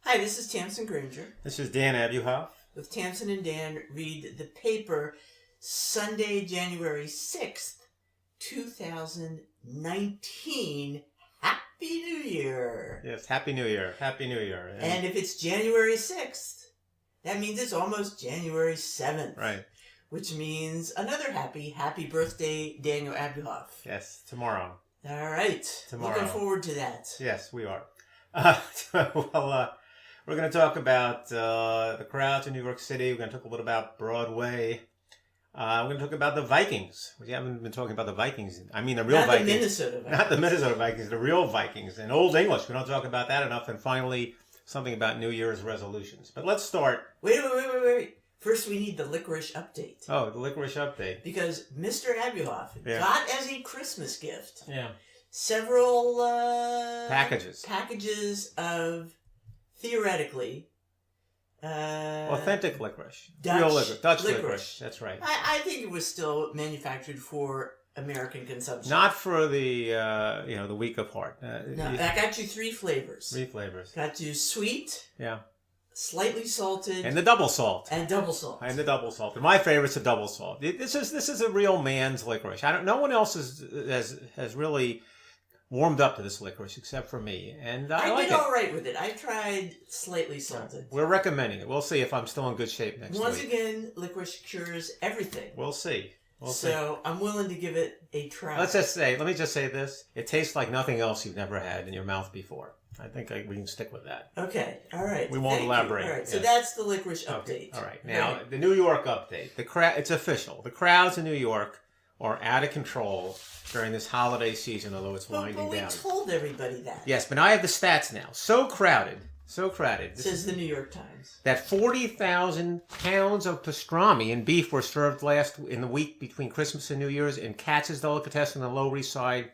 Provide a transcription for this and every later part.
Hi, this is Tamsen Granger. This is Dan Abuhoff. With Tamsen and Dan read the paper Sunday, January 6th, 2019. Happy New Year! Yes, Happy New Year. Happy New Year. And if it's January 6th, that means it's almost January 7th. Right. Which means another happy birthday, Daniel Abuhoff. Yes, tomorrow. All right. Tomorrow. Looking forward to that. Yes, we are. We're going to talk about the crowds in New York City. We're going to talk a little about Broadway. We're going to talk about the Vikings. We haven't been talking about the Vikings. I mean, the real Not Vikings. The Minnesota Vikings. Not the Minnesota Vikings, the real Vikings. In Old English, we don't talk about that enough. And finally, something about New Year's resolutions. But let's start. Wait. First, we need the licorice update. Oh, the licorice update. Because Mr. Abuhoff got as a Christmas gift several packages of, theoretically, authentic licorice. Dutch real licorice. Dutch licorice. That's right. I think it was still manufactured for American consumption. Not for the the weak of heart. No, I got you 3 flavors. 3 flavors. Got you sweet. Yeah. Slightly salted. And the double salt. And double salt. And the double salt. And my favorite's the double salt. This is a real man's licorice. No one else has really warmed up to this licorice except for me. And I like did it. all right with it. I tried slightly salted. We're recommending it. We'll see if I'm still in good shape next week. Once again, licorice cures everything. We'll see. So I'm willing to give it a try. Let me just say this. It tastes like nothing else you've never had in your mouth before. I think we can stick with that. Okay. All right. We won't elaborate. All right. Yes. So that's the licorice update. Okay. All right. Now, the New York update. It's official. The crowds in New York are out of control during this holiday season, although it's winding down. But we told everybody that. Yes, but I have the stats now. So crowded. Says the New York Times. That 40,000 pounds of pastrami and beef were served in the week between Christmas and New Year's in Katz's Delicatessen on the Lower East Side,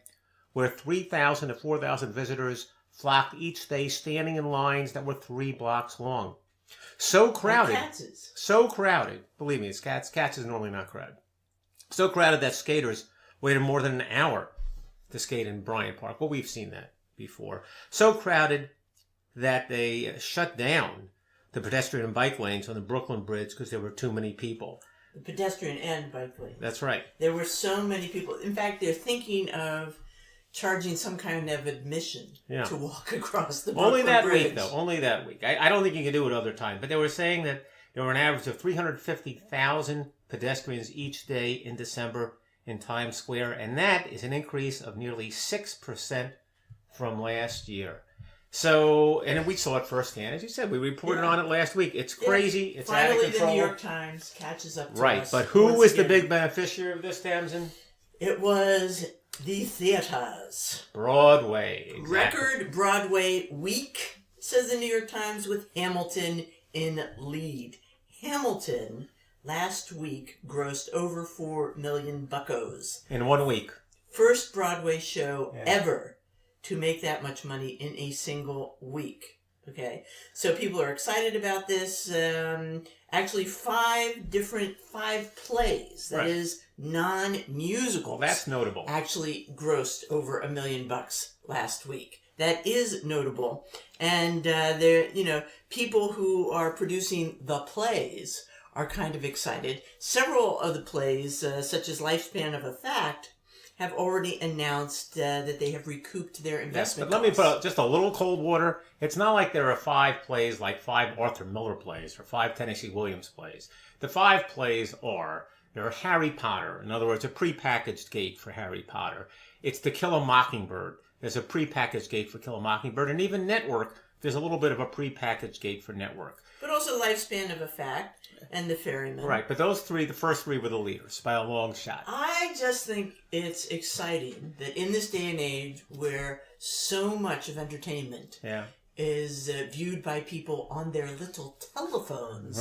where 3,000 to 4,000 visitors flocked each day, standing in lines that were 3 blocks long. So crowded. So crowded. Believe me, it's Katz. Katz is normally not crowded. So crowded that skaters waited more than an hour to skate in Bryant Park. Well, we've seen that before. So crowded that they shut down the pedestrian and bike lanes on the Brooklyn Bridge because there were too many people. The pedestrian and bike lanes. That's right. There were so many people. In fact, they're thinking of charging some kind of admission to walk across the Brooklyn Bridge. Week, though. Only that week. I don't think you can do it other times. But they were saying that there were an average of 350,000 pedestrians each day in December in Times Square. And that is an increase of nearly 6% from last year. So, and we saw it firsthand. As you said, we reported on it last week. It's crazy. It's out of control. Finally, the New York Times catches up to us. Right. But who was the big beneficiary of this, Tamsen? It was the theaters. Broadway. Exactly. Record Broadway week, says the New York Times, with Hamilton in lead. Hamilton, last week, grossed over 4 million buckos. In 1 week. First Broadway show ever to make that much money in a single week. Okay? So people are excited about this. Actually, 5 plays, that is non-musicals. Well, that's notable. Actually grossed over $1 million last week. That is notable. And people who are producing the plays are kind of excited. Several of the plays, such as Lifespan of a Fact, have already announced that they have recouped their investment. But let me put just a little cold water. It's not like there are 5 plays like 5 Arthur Miller plays or 5 Tennessee Williams plays. The 5 plays there are Harry Potter. In other words, a prepackaged gate for Harry Potter. It's To Kill a Mockingbird. There's a prepackaged gate for Kill a Mockingbird. And even Network, there's a little bit of a prepackaged gate for Network. But also Lifespan of a Fact and The Ferryman. Right, but those 3, the first 3 were the leaders by a long shot. I just think it's exciting that in this day and age where so much of entertainment is viewed by people on their little telephones,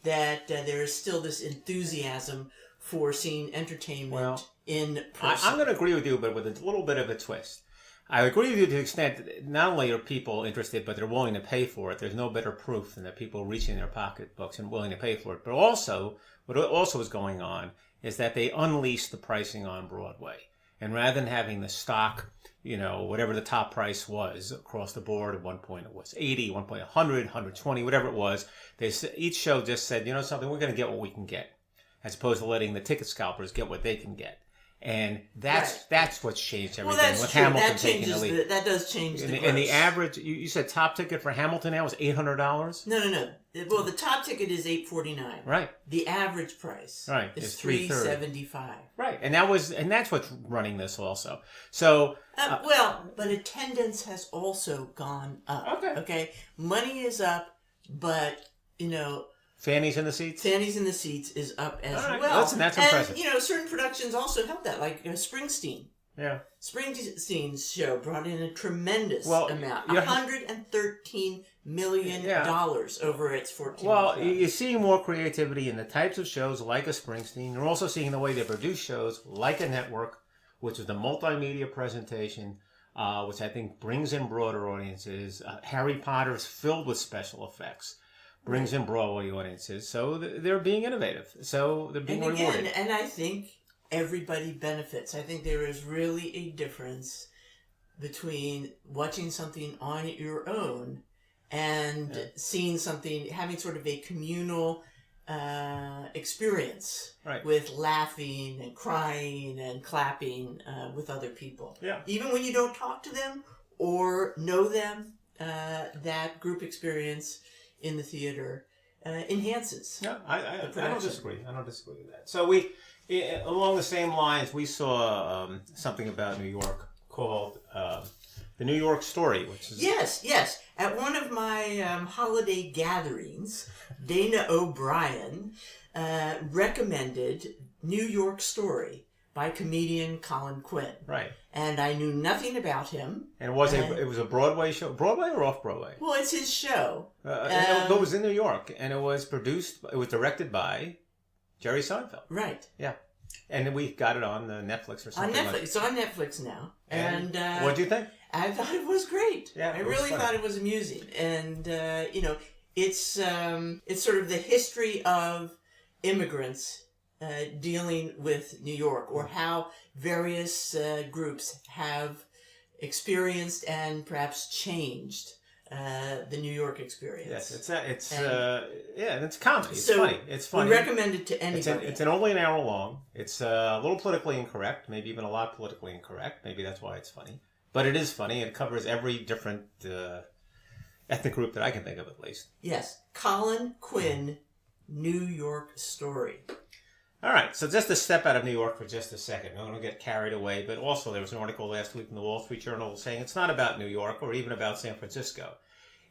that there is still this enthusiasm for seeing entertainment in person. I'm going to agree with you, but with a little bit of a twist. I agree with you to the extent that not only are people interested, but they're willing to pay for it. There's no better proof than that people reaching their pocketbooks and willing to pay for it. But also, what also is going on is that they unleashed the pricing on Broadway. And rather than having the stock, whatever the top price was across the board, at one point it was 80, one point 100, 120, whatever it was, each show just said, something, we're going to get what we can get, as opposed to letting the ticket scalpers get what they can get. And that's what's changed everything. Well, that's with true. Hamilton That taking the lead. That does change the And the average, you said top ticket for Hamilton now was $800? No. Well, the top ticket is $849. Right. The average price is $375. Right. And that's what's running this also. So but attendance has also gone up. Okay. Money is up, but Fannies in the seats? Fannies in the Seats is up as well. That's impressive. And, certain productions also help that, like Springsteen. Yeah. Springsteen's show brought in a tremendous amount. $113 million over its 14 Well, you're seeing more creativity in the types of shows like a Springsteen. You're also seeing the way they produce shows like a network, which is the multimedia presentation, which I think brings in broader audiences. Harry Potter is filled with special effects. Brings in Broadway audiences, so they're being innovative. So they're being rewarded. And I think everybody benefits. I think there is really a difference between watching something on your own and seeing something, having sort of a communal experience with laughing and crying and clapping with other people. Yeah. Even when you don't talk to them or know them, that group experience in the theater enhances. Yeah, I don't disagree. I don't disagree with that. So along the same lines, we saw something about New York called the New York Story, which is... Yes. At one of my holiday gatherings, Dana O'Brien recommended New York Story by comedian Colin Quinn. Right. And I knew nothing about him. And it was a Broadway show. Broadway or off-Broadway? Well, it's his show. It was in New York, and it was directed by Jerry Seinfeld. Right. Yeah. And we got it on Netflix or something. On Netflix. It's on Netflix now. And what'd you think? I thought it was great. Yeah, I really thought it was amusing. And, it's sort of the history of immigrants dealing with New York, or how various groups have experienced and perhaps changed the New York experience. Yes, it's comedy. It's funny. It's funny. We recommend it to anybody. It's only an hour long. It's a little politically incorrect, maybe even a lot politically incorrect. Maybe that's why it's funny. But it is funny. It covers every different ethnic group that I can think of, at least. Yes. Colin Quinn, New York Story. All right, so just to step out of New York for just a second. I'm going to get carried away, but also there was an article last week in the Wall Street Journal saying it's not about New York or even about San Francisco.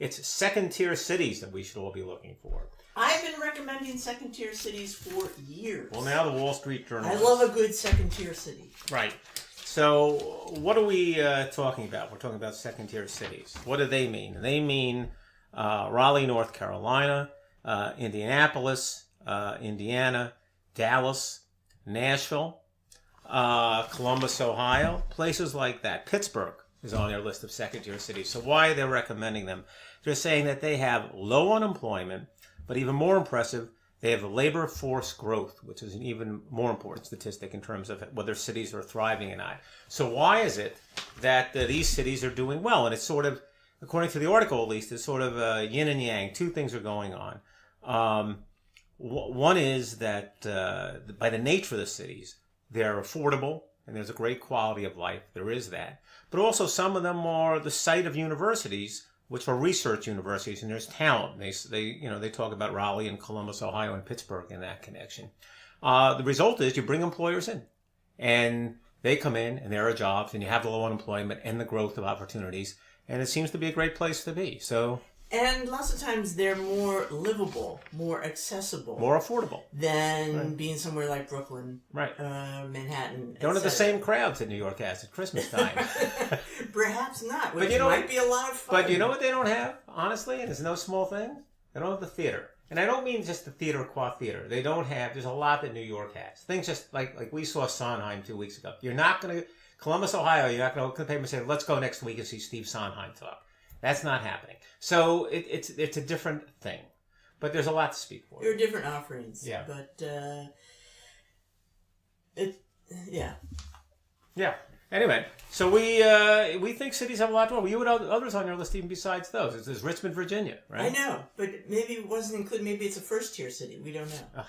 It's second-tier cities that we should all be looking for. I've been recommending second-tier cities for years. Well, now the Wall Street Journal... I love a good second-tier city. Right. So what are we talking about? We're talking about second-tier cities. What do they mean? They mean Raleigh, North Carolina, Indianapolis, Indiana, Dallas, Nashville, Columbus, Ohio, places like that. Pittsburgh is on their list of second-tier cities. So why are they recommending them? They're saying that they have low unemployment, but even more impressive, they have labor force growth, which is an even more important statistic in terms of whether cities are thriving or not. So why is it that these cities are doing well? And it's sort of, according to the article at least, it's sort of yin and yang. Two things are going on. One is that by the nature of the cities, they're affordable and there's a great quality of life. There is that. But also some of them are the site of universities, which are research universities, and there's talent. They talk about Raleigh and Columbus, Ohio, and Pittsburgh in that connection. The result is you bring employers in, and they come in, and there are jobs, and you have the low unemployment and the growth of opportunities, and it seems to be a great place to be. And lots of times they're more livable, more accessible. More affordable. Than being somewhere like Brooklyn, right? Manhattan. Don't have the same crowds that New York has at Christmas time. Perhaps not, which might be a lot of fun. But you know what they don't have, honestly, and it's no small thing? They don't have the theater. And I don't mean just the theater qua theater. They don't have, there's a lot that New York has. Things just like we saw Sondheim 2 weeks ago. You're not going to, Columbus, Ohio, you're not going to look at the paper and say, let's go next week and see Steve Sondheim talk. That's not happening. So it's a different thing. But there's a lot to speak for. There are different offerings. Yeah. But, Yeah. Anyway, so we think cities have a lot to offer. You had others on your list even besides those. There's Richmond, Virginia, right? I know, but maybe it wasn't included. Maybe it's a first-tier city. We don't know.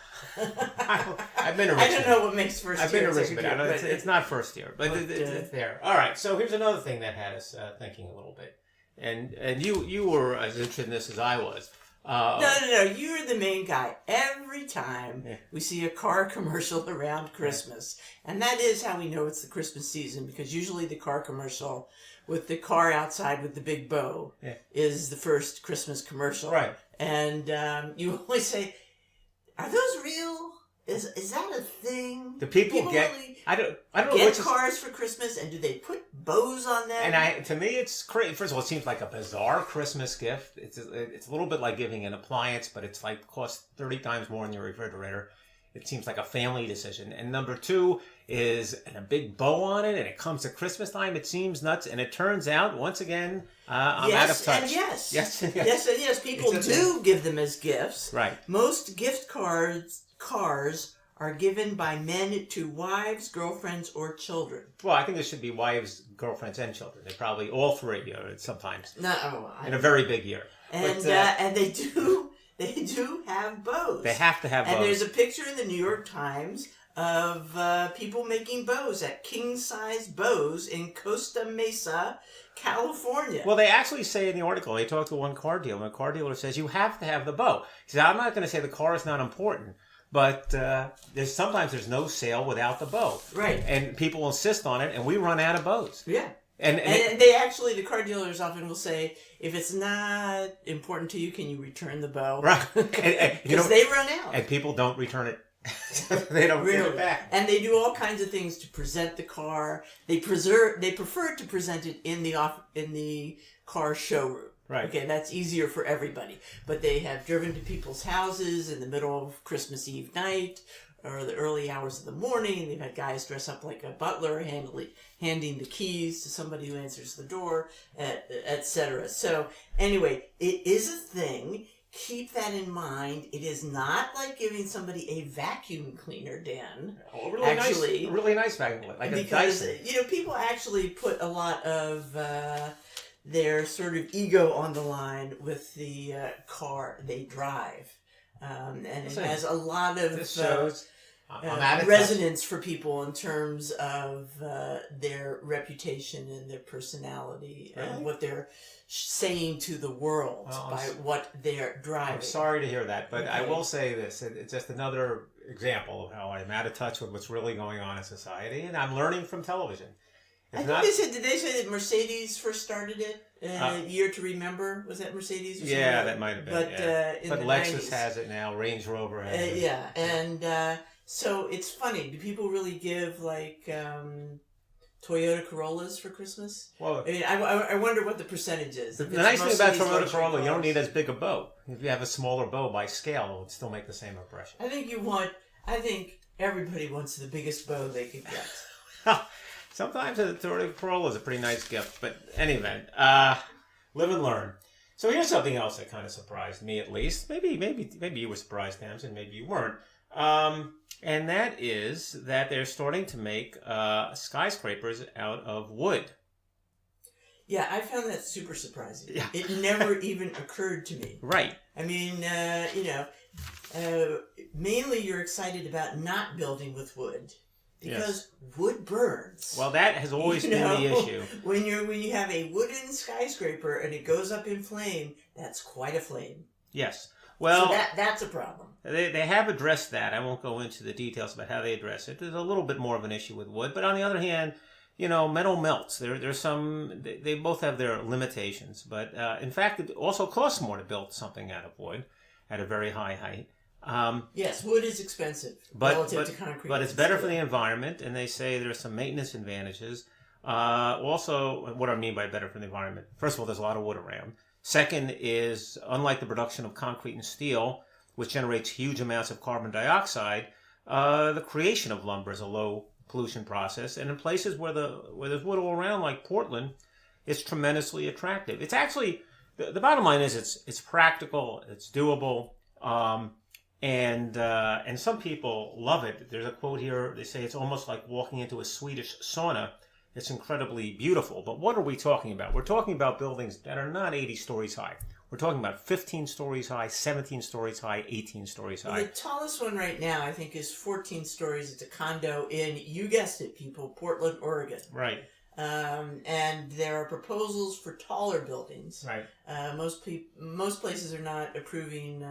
I've been to Richmond. I don't know what makes first-tier. I've been to Richmond. Tier, It's not first tier, but it's there. All right, so here's another thing that had us thinking a little bit. And you were as interested in this as I was. No. You're the main guy. Every time we see a car commercial around Christmas, and that is how we know it's the Christmas season, because usually the car commercial with the car outside with the big bow is the first Christmas commercial. Right. And you always say, "Are those real? Is that a thing? Do people get? Really I don't know get which cars for Christmas, and do they put bows on them?" And to me, it's crazy. First of all, it seems like a bizarre Christmas gift. It's a little bit like giving an appliance, but it's like costs 30 times more in your refrigerator. It seems like a family decision. And number two is a big bow on it, and it comes at Christmas time. It seems nuts, and it turns out once again I'm out of touch. And yes, yes, yes. People do give them as gifts. Right. Most gift cars are given by men to wives, girlfriends, or children. Well, I think there should be wives, girlfriends, and children. They're probably all three, or sometimes in a very big year. And and they do have bows. They have to have bows. And there's a picture in the New York Times of people making bows at king-size bows in Costa Mesa, California. Well, they actually say in the article, they talk to one car dealer, and the car dealer says, you have to have the bow. He said, I'm not going to say the car is not important, but sometimes there's no sale without the bow. Right. And people insist on it, and we run out of bows. Yeah. And they actually, the car dealers often will say, if it's not important to you, can you return the bow? Right. Because they run out. And people don't return it. They don't really give it back. And they do all kinds of things to present the car. They prefer to present it in the car showroom. Right. Okay, that's easier for everybody. But they have driven to people's houses in the middle of Christmas Eve night or the early hours of the morning. They've had guys dress up like a butler, handing the keys to somebody who answers the door, etc. So anyway, it is a thing. Keep that in mind. It is not like giving somebody a vacuum cleaner, Dan. Oh, really nice vacuum cleaner, like a Dyson. People actually put a lot of their sort of ego on the line with the car they drive, and it has a lot of resonance for people in terms of their reputation and their personality and what they're saying to the world by what they're driving. I'm sorry to hear that, but I will say this. It's just another example of how I'm out of touch with what's really going on in society, and I'm learning from television. Did they say that Mercedes first started it? Year to Remember? Was that Mercedes or something? Yeah, that might have been. But Lexus 90s. Has it now. Range Rover has it. Yeah, and so it's funny. Do people really give like Toyota Corollas for Christmas? Well, I mean, I wonder what the percentage is. The nice thing about Toyota Corolla, you don't need as big a bow. If you have a smaller bow by scale, it would still make the same impression. I think everybody wants the biggest bow they could get. Sometimes a Toyota Corolla is a pretty nice gift, but anyway, live and learn. So here's something else that kind of surprised me, at least. Maybe you were surprised, Tamsen, maybe you weren't. And that is that they're starting to make skyscrapers out of wood. Yeah, I found that super surprising. Yeah. It never even occurred to me. Right. I mean, mainly you're excited about not building with wood. Because wood burns. Well, that has always been the issue. When you have a wooden skyscraper and it goes up in flame, that's quite a flame. Yes. Well, so that's a problem. They have addressed that. I won't go into the details about how they address it. There's a little bit more of an issue with wood, but on the other hand, metal melts. There's some. They both have their limitations, but in fact, it also costs more to build something out of wood at a very high height. Yes, wood is expensive relative to concrete. But it's better for the environment, and they say there's some maintenance advantages. Also, what I mean by better for the environment, first of all, there's a lot of wood around. Second is, unlike the production of concrete and steel, which generates huge amounts of carbon dioxide, the creation of lumber is a low pollution process. And in places where there's wood all around, like Portland, it's tremendously attractive. It's actually, the bottom line is it's practical, it's doable. And some people love it. There's a quote here. They say it's almost like walking into a Swedish sauna. It's incredibly beautiful. But what are we talking about? We're talking about buildings that are not 80 stories high. We're talking about 15 stories high, 17 stories high, 18 stories high. The tallest one right now, I think, is 14 stories. It's a condo in, you guessed it, people, Portland, Oregon. Right. And there are proposals for taller buildings. Right. Most places are not approving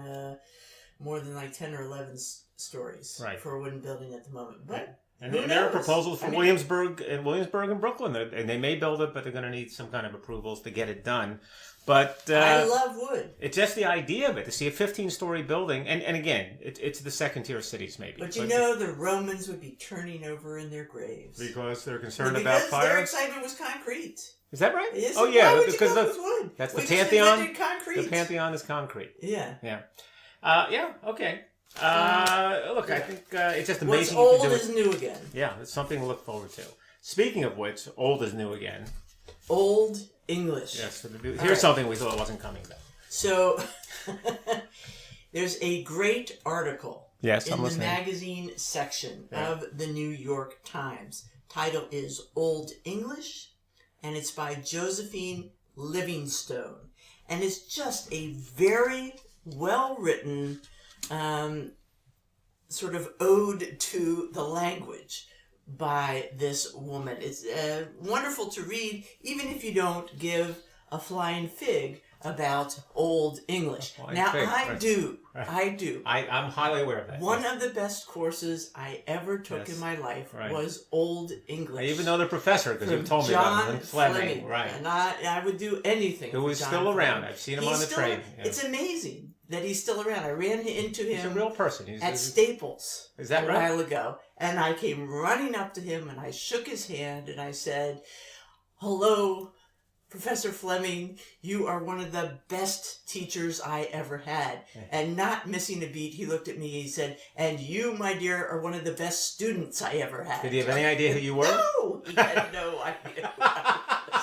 more than like 10 or 11 stories for a wooden building at the moment. But and there are proposals for Williamsburg and Brooklyn, and they may build it, but they're going to need some kind of approvals to get it done. But I love wood. It's just the idea of it, to see a 15-story building, and again, it's the second-tier cities maybe. But the Romans would be turning over in their graves. Because they're concerned about fire? Their excitement was concrete. Is that right? Yes. Oh, yeah. Why would because you go with wood? That's we the Pantheon. Concrete. The Pantheon is concrete. Yeah. Yeah. Okay. Look, I think it's just amazing. What's old is new again. Yeah, it's something to look forward to. Speaking of which, old is new again. Old English. Yes. Here's something we thought wasn't coming though. So, there's a great article in the magazine section of the New York Times. Title is Old English, and it's by Josephine Livingstone. And it's just a very well-written sort of ode to the language by this woman. It's wonderful to read, even if you don't give a flying fig about Old English. Now, I do. I'm highly aware of that. One of the best courses I ever took in my life was Old English. I even know the professor, because you told me about him. Fleming. Right. And I would do anything. Who is still around. I've seen him on the train. Yeah. It's amazing that he's still around. I ran into him. He's a real person. At Staples. Is that right? A while ago. And I came running up to him and I shook his hand and I said, "Hello, Professor Fleming, you are one of the best teachers I ever had." And not missing a beat, he looked at me and he said, "And you, my dear, are one of the best students I ever had." Did he have any idea who you were? No! He had no idea who I was.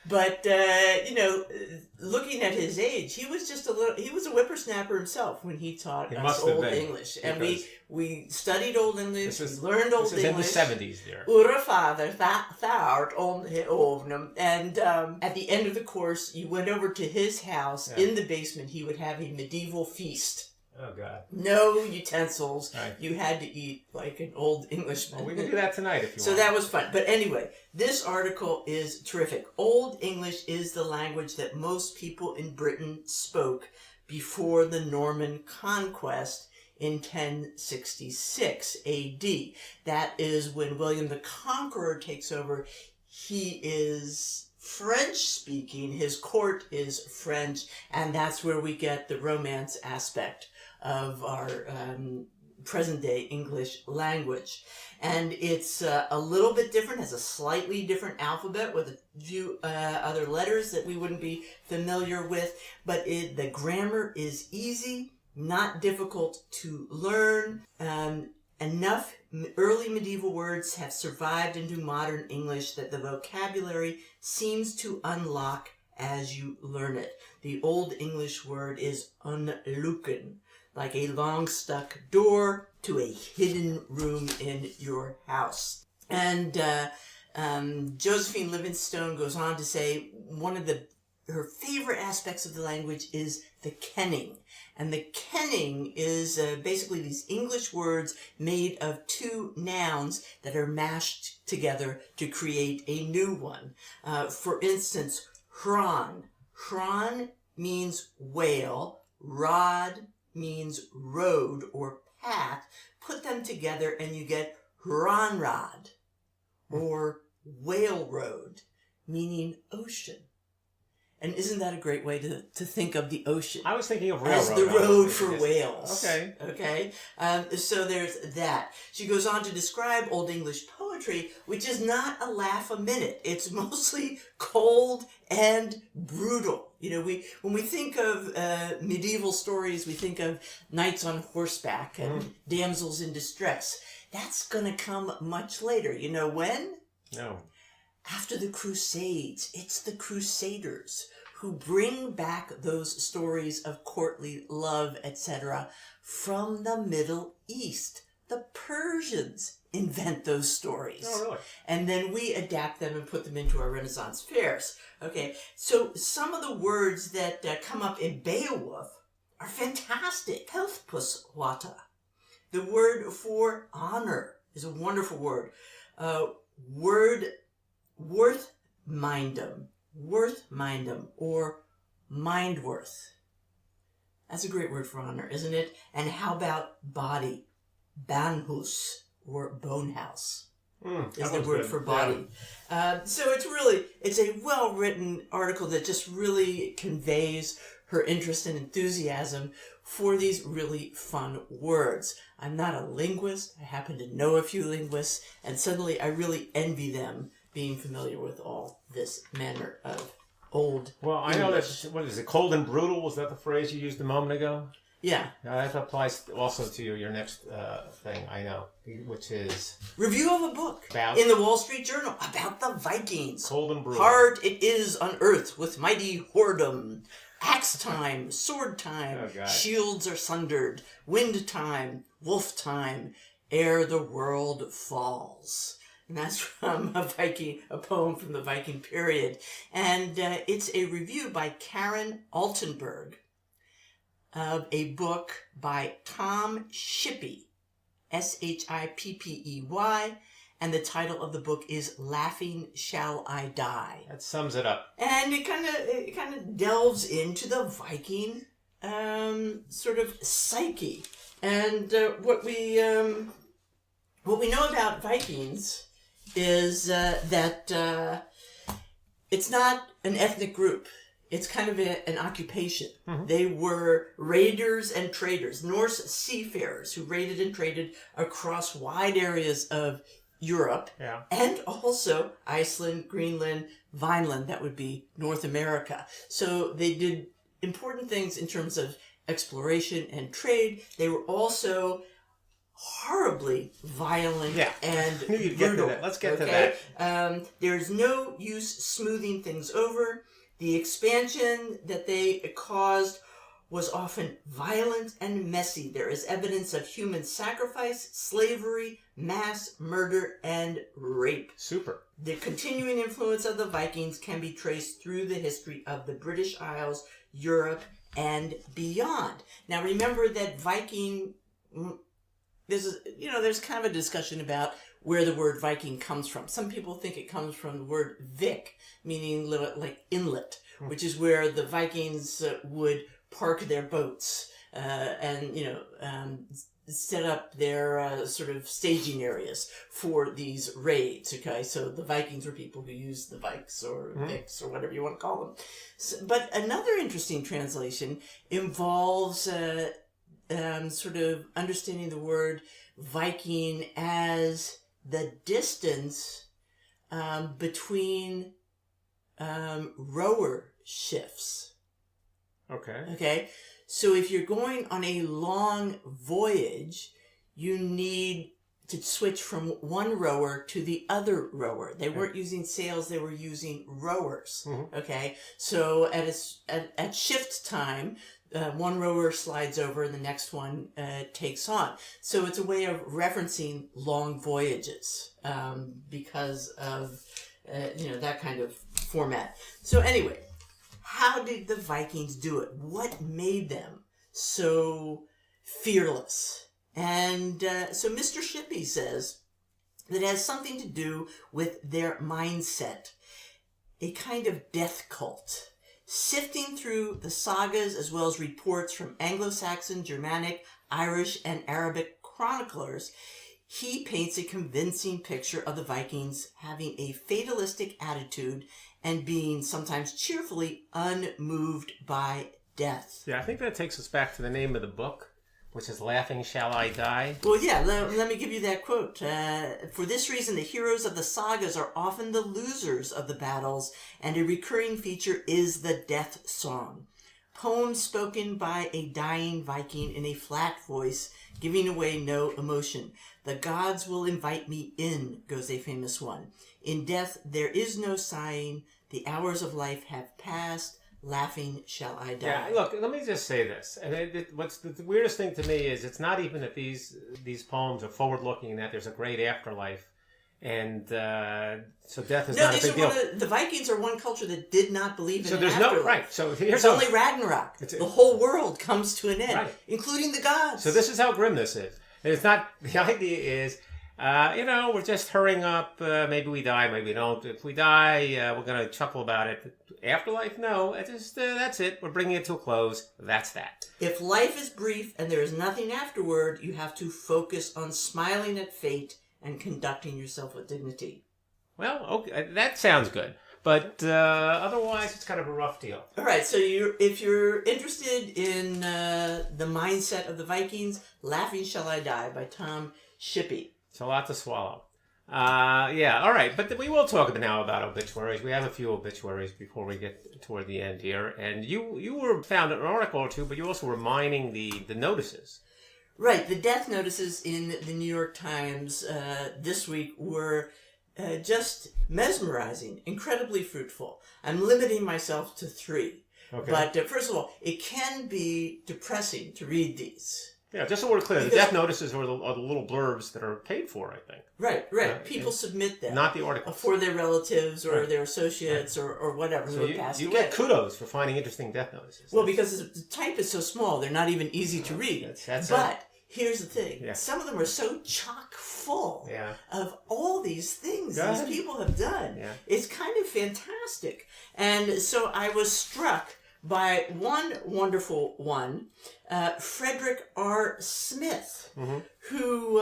But, looking at his age, he was a whippersnapper himself when he taught us Old English. And we studied Old English, we learned Old English. This is in the 70s there. Ura father, thou'rt on the ovnum. And at the end of the course, you went over to his house. In the basement, he would have a medieval feast. Oh, God. No utensils. Right. You had to eat like an Old Englishman. Well, we can do that tonight if you want. So that was fun. But anyway, this article is terrific. Old English is the language that most people in Britain spoke before the Norman conquest in 1066 A.D. That is when William the Conqueror takes over. He is French-speaking, his court is French, and that's where we get the Romance aspect of our present-day English language. And it's a little bit different, has a slightly different alphabet with a few other letters that we wouldn't be familiar with, but the grammar is easy, not difficult to learn. Enough early medieval words have survived into modern English that the vocabulary seems to unlock as you learn it. The Old English word is unlucken, like a long-stuck door to a hidden room in your house. And Josephine Livingstone goes on to say her favorite aspects of the language is the kenning. And the kenning is basically these English words made of two nouns that are mashed together to create a new one. For instance, hron. Hron means whale. Rod means road or path. Put them together and you get hronrod, or whale road, meaning ocean. And isn't that a great way to think of the ocean? I was thinking of railroad. As the road for whales. Okay. Okay? So there's that. She goes on to describe Old English poetry, which is not a laugh a minute. It's mostly cold and brutal. When we think of medieval stories, we think of knights on horseback and damsels in distress. That's going to come much later. You know when? No. After the Crusades. It's the Crusaders who bring back those stories of courtly love, etc., from the Middle East. The Persians invent those stories. Oh, really? And then we adapt them and put them into our Renaissance fairs. Okay, so some of the words that come up in Beowulf are fantastic. Helfpuswata. The word for honor is a wonderful word. Worthmindum, or mindworth. That's a great word for honor, isn't it? And how about body? Banhus, or bonehouse, is the word for body. Yeah. So it's a well-written article that just really conveys her interest and enthusiasm for these really fun words. I'm not a linguist. I happen to know a few linguists, and suddenly I really envy them being familiar with all this manner of old Well, I know that, what is it, cold and brutal? Was that the phrase you used a moment ago? Yeah. That applies also to your next thing, I know, which is... Review of a book in the Wall Street Journal about the Vikings. Cold and brutal. Hard it is on earth with mighty whoredom. Axe time, sword time, shields are sundered. Wind time, wolf time, ere the world falls. And that's from a poem from the Viking period. And it's a review by Karen Altenberg of a book by Tom Shippey, Shippey, and the title of the book is Laughing Shall I Die. That sums it up. And it kind of delves into the Viking sort of psyche. And what we know about Vikings is that it's not an ethnic group. It's kind of an occupation. Mm-hmm. They were raiders and traders, Norse seafarers who raided and traded across wide areas of Europe, and also Iceland, Greenland, Vineland, that would be North America. So they did important things in terms of exploration and trade. They were also horribly violent and brutal. Let's get to that. There's no use smoothing things over. The expansion that they caused was often violent and messy. There is evidence of human sacrifice, slavery, mass murder, and rape. Super. The continuing influence of the Vikings can be traced through the history of the British Isles, Europe, and beyond. Now remember that Viking, there's kind of a discussion about where the word Viking comes from. Some people think it comes from the word Vik, meaning like inlet, which is where the Vikings would park their boats and set up their sort of staging areas for these raids. Okay, so the Vikings were people who used the Vikes or Viks or whatever you want to call them. So, but another interesting translation involves sort of understanding the word Viking as the distance between rower shifts. Okay. So if you're going on a long voyage, you need to switch from one rower to the other rower. They weren't using sails, they were using rowers. Mm-hmm. Okay. So at shift time, one rower slides over and the next one takes on. So it's a way of referencing long voyages because of that kind of format. So anyway, how did the Vikings do it? What made them so fearless? And so Mr. Shippey says that it has something to do with their mindset, a kind of death cult. Sifting through the sagas as well as reports from Anglo-Saxon, Germanic, Irish, and Arabic chroniclers, he paints a convincing picture of the Vikings having a fatalistic attitude and being sometimes cheerfully unmoved by death. Yeah, I think that takes us back to the name of the book, which is Laughing Shall I Die? Well, yeah, let me give you that quote. For this reason, the heroes of the sagas are often the losers of the battles, and a recurring feature is the death song. Poems spoken by a dying Viking in a flat voice, giving away no emotion. The gods will invite me in, goes a famous one. In death, there is no sighing. The hours of life have passed. laughing shall I die. Yeah, look, let me just say this. And what's the weirdest thing to me is it's not even that these poems are forward-looking and that there's a great afterlife. And so death is not a big deal. The Vikings are one culture that did not believe in so an there's afterlife. no right. So here's it's only Ragnarok. The whole world comes to an end, right, including the gods. So this is how grim this is. And it's not. The idea is, we're just hurrying up. Maybe we die, maybe we don't. If we die, we're gonna chuckle about it. Afterlife, no. That's it. We're bringing it to a close. That's that. If life is brief and there is nothing afterward, you have to focus on smiling at fate and conducting yourself with dignity. Well, okay, that sounds good. But otherwise, it's kind of a rough deal. All right, so if you're interested in the mindset of the Vikings, Laughing Shall I Die by Tom Shippey. It's a lot to swallow. Yeah, all right. But we will talk now about obituaries. We have a few obituaries before we get toward the end here. And you found an article or two, but you also were mining the notices. Right, the death notices in the New York Times this week were just mesmerizing, incredibly fruitful. I'm limiting myself to 3. Okay. But first of all, it can be depressing to read these. Yeah, just so we're clear, the death notices are the little blurbs that are paid for, I think. Right. People submit them. Not the article. For their relatives or their associates or whatever so who have passed you away. get kudos for finding interesting death notices. Well, because the type is so small, they're not even easy to read. But here's the thing. Yeah. Some of them are so chock full of all these things these people have done. Yeah. It's kind of fantastic. And so I was struck by one wonderful one, Frederick R. Smith, who,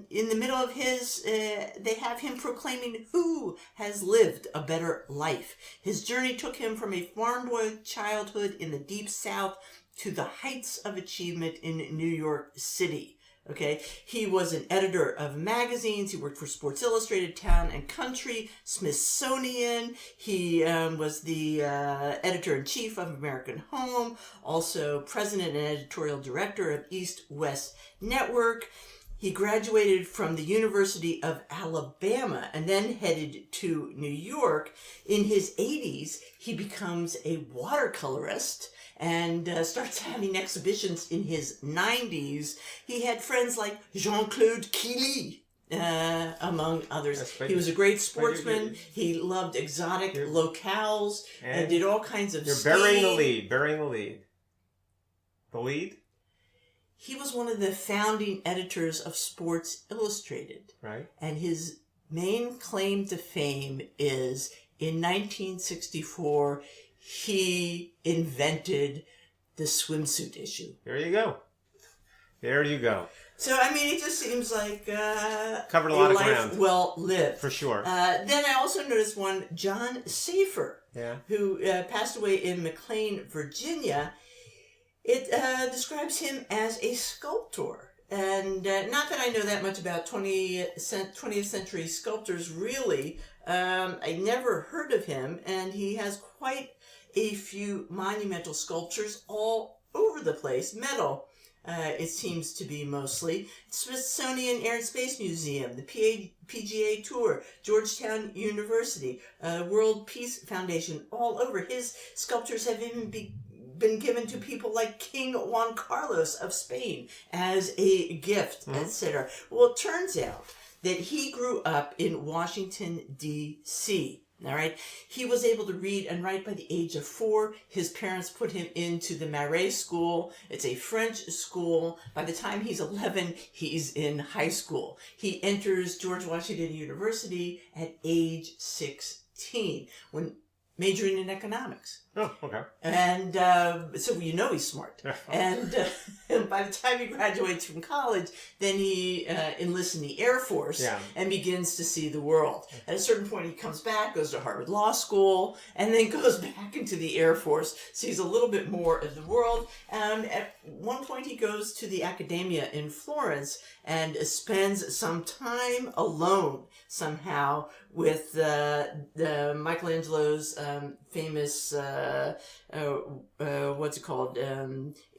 in the middle of his, they have him proclaiming who has lived a better life. His journey took him from a farm boy childhood in the Deep South to the heights of achievement in New York City. Okay, he was an editor of magazines. He worked for Sports Illustrated, Town and Country, Smithsonian. He was the editor-in-chief of American Home, also president and editorial director of East-West Network. He graduated from the University of Alabama and then headed to New York. In his 80s, he becomes a watercolorist and starts having exhibitions in his 90s. He had friends like Jean-Claude Killy, among others. He was a great sportsman. He loved exotic locales and did all kinds of skiing. You're burying the lead. The lead? He was one of the founding editors of Sports Illustrated. Right. And his main claim to fame is, in 1964, he invented the swimsuit issue. There you go. So, I mean, it just seems like covered a lot of ground. Well lived. For sure. Then I also noticed one, John Safer, who passed away in McLean, Virginia. It describes him as a sculptor. And not that I know that much about 20th century sculptors, really. I never heard of him, and he has quite a few monumental sculptures all over the place. Metal, it seems to be mostly. Smithsonian Air and Space Museum, the PGA Tour, Georgetown University, World Peace Foundation, all over. His sculptures have even been given to people like King Juan Carlos of Spain as a gift, etc. Well, it turns out that he grew up in Washington, D.C., all right? He was able to read and write by the age of 4. His parents put him into the Marais School. It's a French school. By the time he's 11, he's in high school. He enters George Washington University at age 16, when majoring in economics. Oh, okay. And so he's smart. And by the time he graduates from college, then he enlists in the Air Force and begins to see the world. At a certain point, he comes back, goes to Harvard Law School, and then goes back into the Air Force, sees a little bit more of the world. At one point, he goes to the Accademia in Florence and spends some time alone somehow with Michelangelo's famous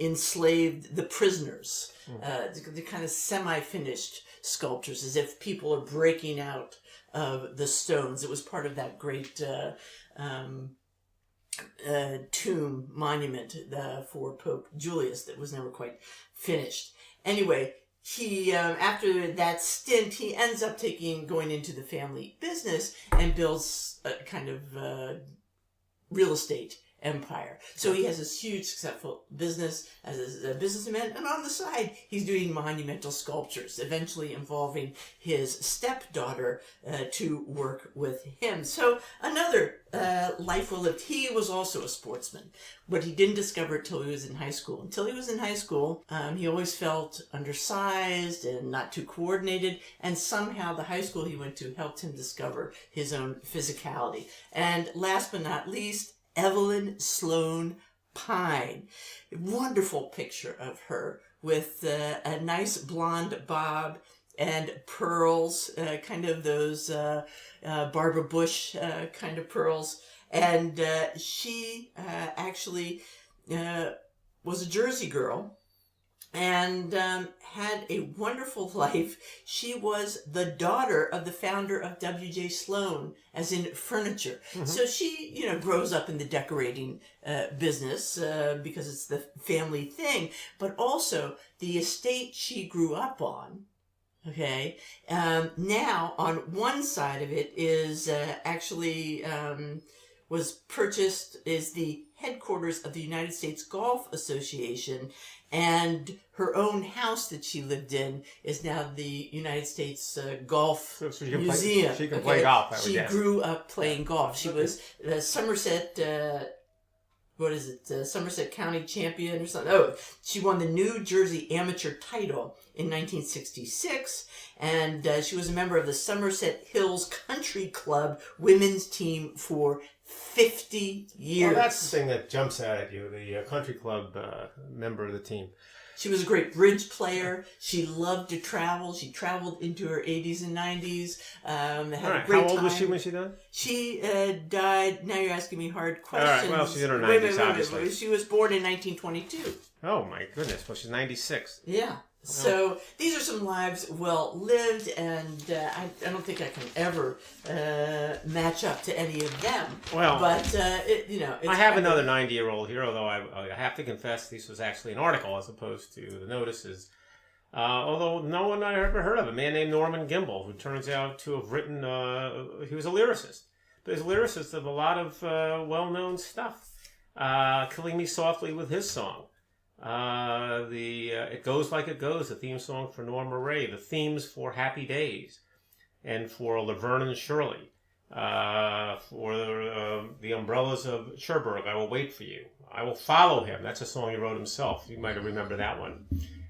enslaved the prisoners, the kind of semi-finished sculptures, as if people are breaking out of the stones. It was part of that great tomb monument for Pope Julius that was never quite finished. Anyway, he after that stint, he ends up going into the family business and builds a kind of real estate empire. So he has this huge successful business as a businessman, and on the side he's doing monumental sculptures, eventually involving his stepdaughter to work with him. So another life well lived. He was also a sportsman, but he didn't discover it till he was in high school. Until he was in high school, he always felt undersized and not too coordinated, and somehow the high school he went to helped him discover his own physicality. And last but not least, Evelyn Sloan Pine. Wonderful picture of her with a nice blonde bob and pearls, kind of those Barbara Bush kind of pearls. And she actually was a Jersey girl and had a wonderful life. She was the daughter of the founder of W.J. Sloan, as in furniture. Mm-hmm. So she, grows up in the decorating business because it's the family thing. But also, the estate she grew up on, okay, now on one side of it is actually was purchased, is the headquarters of the United States Golf Association, and her own house that she lived in is now the United States Golf Museum. She can play golf, I would guess. She grew up playing golf. She was the Somerset, Somerset County champion or something. Oh, she won the New Jersey amateur title in 1966, and she was a member of the Somerset Hills Country Club women's team for 50 years. Well, that's the thing that jumps out at you, the country club member of the team. She was a great bridge player. She loved to travel. She traveled into her 80s and 90s. Had a great How old time. was she when she died? She died. Now you're asking me hard questions. All right. Well, she's in her 90s, obviously. She was born in 1922. Oh, my goodness. Well, she's 96. Yeah. So these are some lives well lived, and I don't think I can ever match up to any of them. Well, but I have another 90-year-old here, although I have to confess this was actually an article as opposed to the notices. Although no one I ever heard of, a man named Norman Gimbel, who turns out to have written. He was a lyricist, but he's a lyricist of a lot of well-known stuff. "Killing Me Softly" with his song. It Goes Like It Goes, the theme song for Norma Ray, the themes for Happy Days, and for Laverne and Shirley, for the Umbrellas of Cherbourg, I Will Wait For You. I Will Follow Him, that's a song he wrote himself. You might have remembered that one.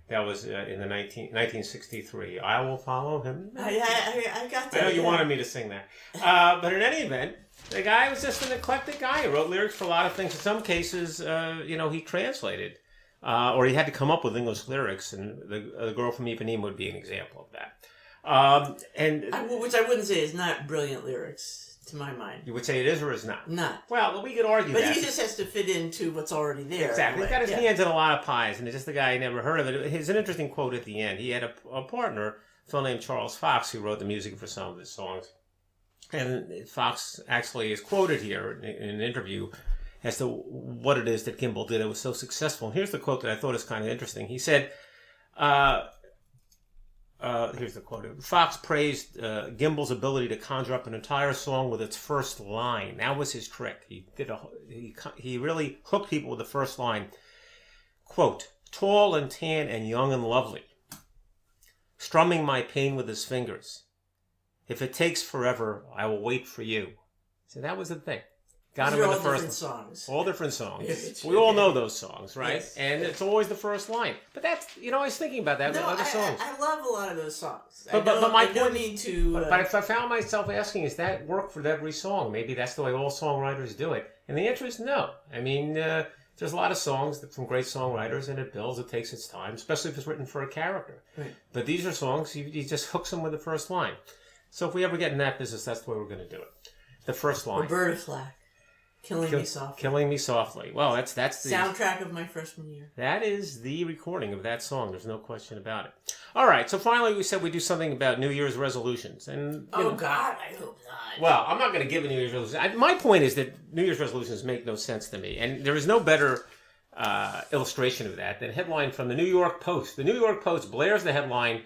That was in the 1963. I Will Follow Him. I got that. I know you wanted me to sing that. But in any event, the guy was just an eclectic guy. He wrote lyrics for a lot of things. In some cases, he translated. Or he had to come up with English lyrics, and the Girl from Ipanema would be an example of that. Which I wouldn't say is not brilliant lyrics, to my mind. You would say it is or is not? Not. Well, we could argue that. But he just has to fit into what's already there. Exactly. He's got his hands in a lot of pies, and it's just the guy I never heard of it. Here's an interesting quote at the end. He had a partner, a fellow named Charles Fox, who wrote the music for some of his songs. And Fox actually is quoted here in an interview as to what it is that Gimbel did that was so successful. And here's the quote that I thought is kind of interesting. He said, here's the quote. Fox praised Gimbel's ability to conjure up an entire song with its first line. That was his trick. He really hooked people with the first line. Quote, "Tall and tan and young and lovely, strumming my pain with his fingers. If it takes forever, I will wait for you." So that was the thing. Got him in the first. All different songs. All different songs. We all know those songs, right? Yes. And it's always the first line. But that's, I was thinking about that with other songs. I love a lot of those songs. But my point, don't mean to. But I found myself asking, is that work for every song? Maybe that's the way all songwriters do it. And the answer is no. I mean, there's a lot of songs from great songwriters, and it builds. It takes its time, especially if it's written for a character. Right. But these are songs you just hooks them with the first line. So if we ever get in that business, that's the way we're going to do it. The first line. Roberta Flack. Killing Me Softly. Killing Me Softly. Well, that's the soundtrack of my freshman year. That is the recording of that song. There's no question about it. All right. So finally, we said we'd do something about New Year's resolutions. And God, I hope not. Well, I'm not going to give a New Year's resolution. My point is that New Year's resolutions make no sense to me, and there is no better illustration of that than a headline from the New York Post. The New York Post blares the headline,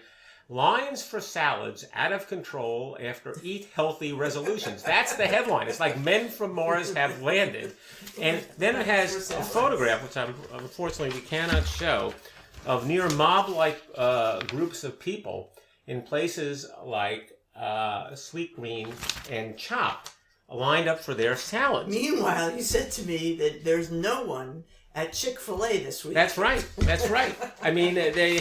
"Lines for salads out of control after eat healthy resolutions." That's the headline. It's like men from Mars have landed. And then it has a photograph, which unfortunately we cannot show, of near mob-like groups of people in places like Sweet Green and Chop lined up for their salads. Meanwhile, you said to me that there's no one at Chick-fil-A this week. That's right. That's right. I mean, they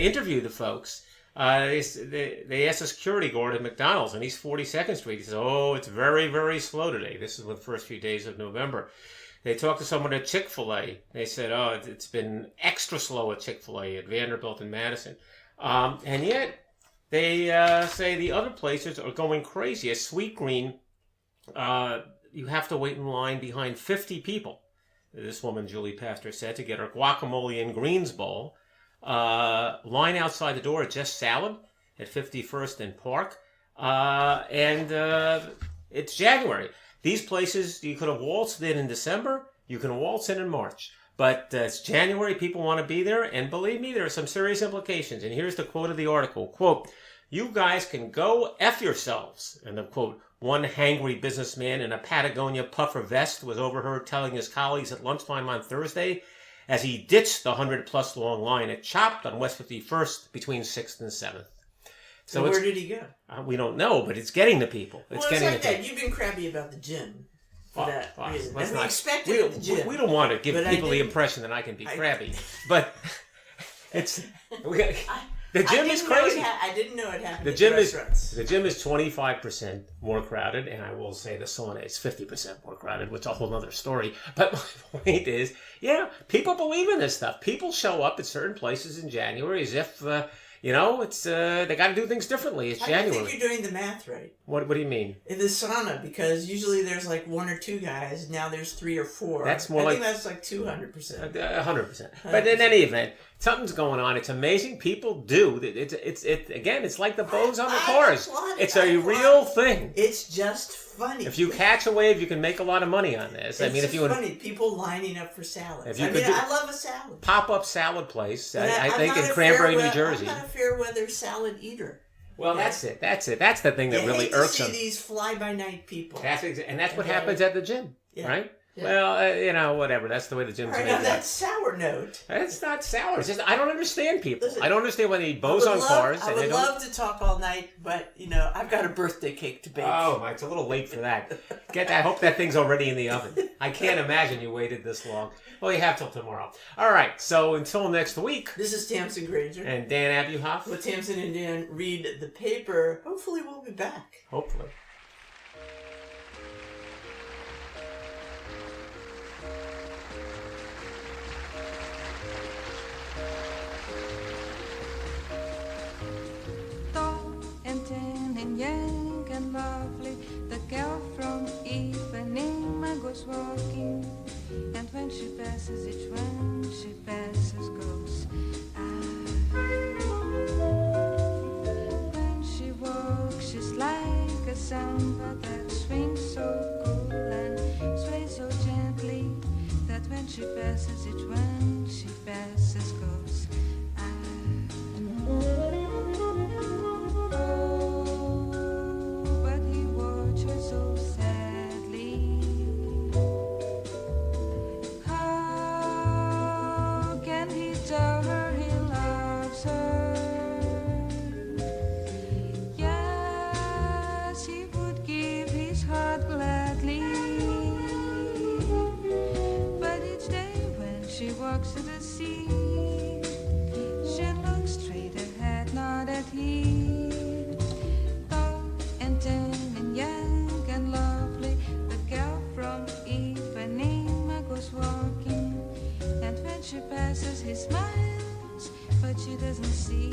interviewed the folks. They asked a security guard at McDonald's on East 42nd Street. He says, "Oh, it's very, very slow today." This is the first few days of November. They talked to someone at Chick-fil-A. They said, "Oh, it's been extra slow at Chick-fil-A at Vanderbilt and Madison." And yet, they say the other places are going crazy. At Sweet Green, you have to wait in line behind 50 people. This woman, Julie Pastor, said, to get her guacamole and greens bowl. Line outside the door at Just Salad at 51st and Park. And it's January. These places, you could have waltzed in December. You can waltz in March. But it's January. People want to be there. And believe me, there are some serious implications. And here's the quote of the article. Quote, "You guys can go F yourselves." And the quote, "One hangry businessman in a Patagonia puffer vest was overheard telling his colleagues at lunchtime on Thursday as he ditched the 100-plus long line at Chopped on West 51st between 6th and 7th. So where did he go? We don't know, but it's getting to people. It's getting like that. You've been crabby about the gym for that reason. Let's and not, expected at the gym. We don't want to give people the impression that I can be crabby. But it's... The gym is crazy. I didn't know it happened. The gym is 25% more crowded, and I will say the sauna is 50% more crowded, which is a whole other story. But my point is, yeah, people believe in this stuff. People show up at certain places in January as if it's they got to do things differently. It's January. I think you're doing the math right. What do you mean? In the sauna, because usually there's like one or two guys. Now there's 3 or 4. That's more I think that's like 200%. 100%. But in any event, something's going on. It's amazing. People do. It's like the bows on the cars. It's a real thing. It's just funny. If you catch a wave, you can make a lot of money on this. It's funny. People lining up for salads. I love a salad. Pop-up salad place, I think, in Cranberry, New Jersey. I'm not a fair weather salad eater. Well, that's it. That's the thing that really irks them. You hate to see these fly-by-night people. And that's what happens at the gym, right? Yeah. Well, whatever. That's the way the gym's made. On that sour note. It's not sour. It's just I don't understand people. Listen, I don't understand why they eat bows on cars. I would love to talk all night, but I've got a birthday cake to bake. Oh, it's a little late for that. I hope that thing's already in the oven. I can't imagine you waited this long. Well, you have till tomorrow. All right. So until next week. This is Tamsen Granger and Dan Abuhoff. With Tamsen and Dan read the paper. Hopefully, we'll be back. Hopefully. Young and lovely, the girl from Ipanema goes walking, and when she passes, each one she passes goes, When she walks, she's like a samba that swings so cool and sways so gently, that when she passes, each one she passes goes, so sadly. How can he tell her he loves her? Yes, he would give his heart gladly. But each day when she walks to the sea, she looks straight ahead, not at him. Tall and tan and young and lovely, the girl from Ipanema goes walking, and when she passes, he smiles, but she doesn't see